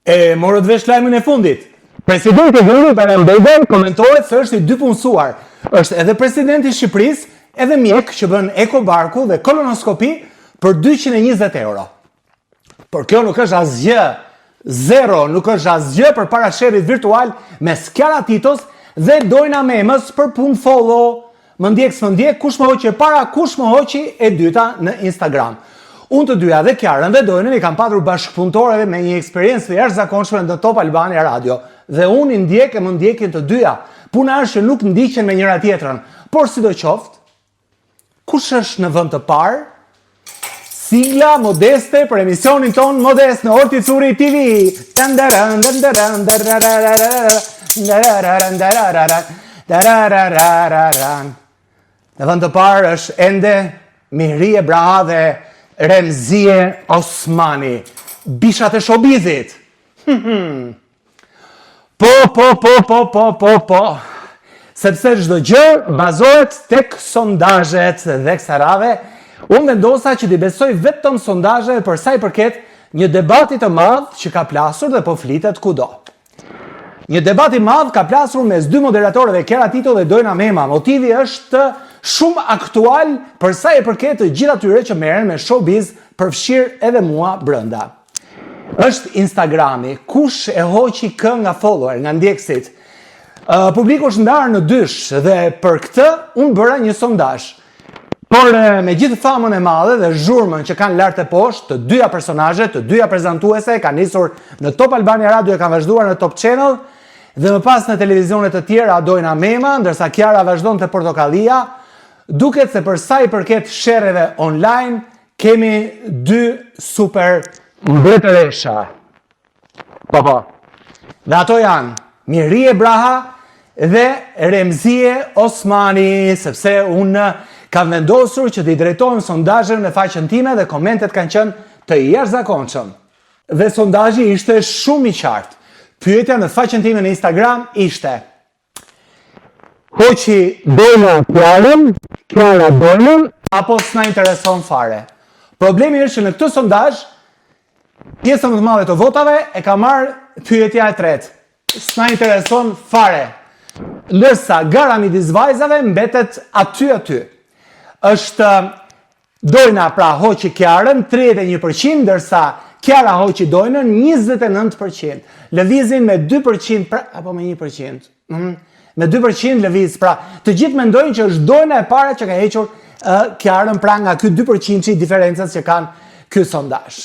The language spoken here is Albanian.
E morët vesh lajmin e fundit. Presidenti Gruri Perembeden komentohet se është i dy punësuar. Është edhe presidenti i Shqipërisë, edhe mjek që bën ekobarku dhe kolonoskopi për 220 euro. Por kjo nuk është asgjë, zero, nuk është asgjë për para sherit virtual me Skjara Titos dhe Dojna Memës për punë follow, më ndjek s'më ndjek, kush më hoqi e para, kush më hoqi e dyta në Instagram. Unë të dyja dhe Kjarën dhe Dojnën i kam patur bashkëpunëtorëve me një eksperiencë të jashtëzakonshme në Top Albania Radio. Dhe unë i ndjek e më ndjekin të dyja. Puna është që nuk ndiqen me njëra tjetrën. Por sidoqoftë, kush është në vend të parë? Sigla modeste për emisionin ton Modest në Orti Curi TV. Në vend të parë është ende Mihrie Braha dhe Remzie Osmani, bishat e showbizit. Po. Sepse çdo gjë bazohet tek sondazhet dhe kësaj radhe, unë vendosa që t'i besoj vetëm sondazheve për sa i përket një debati të madh që ka plasur dhe po flitet kudo. Një debat i madh ka plasur mes dy moderatorëve, Skjara Tito dhe Dojna Mema. Motivi është shumë aktual për sa i përket të gjithë atyre që merren me showbiz, përfshir edhe mua brenda. Është Instagrami, kush e hoqi kë nga follower, nga ndjekësit. Publiku është ndarë në dysh dhe për këtë unë bëra një sondazh. Por me gjithë famën e madhe dhe zhurmën që kanë lart e poshtë, të dyja personazhe, të dyja prezantuese, kanë nisur në Top Albania Radio e kanë vazhduar në Top Channel dhe më pas në televizionet të tjera Dojna Mema, ndërsa Kjara vazhdon të Portokallia. Duket se për sa i përket sherreve online, kemi dy super mbretëresha. Po. Dhe ato janë Mihrie Braha dhe Remzie Osmani, sepse unë kam vendosur që t'i drejtojmë sondazhin në faqen time dhe komentet kanë qenë të jashtëzakonshëm. Dhe sondazhi ishte shumë i qartë. Pyetja në faqen time në Instagram ishte: hoqi Dojna Kjarën, Kjara Dojnën, apo s'na intereson fare? Problemi është që në këtë sondazh, pjesën më të madhe të votave e ka marrë pyetja e tretë. S'na intereson fare. Ndërsa gara midis vajzave mbetet aty. Është Dojna pra hoqi Kjarën 31%, ndërsa Kjara hoqi Dojnën 29%. Lëvizin me 2% apo me 1%. Me 2% lëviz, pra të gjithë mendojnë që është Dojna e para që ka hequr Kjarën pra nga ky 2% i diferencës që kanë ky sondazh.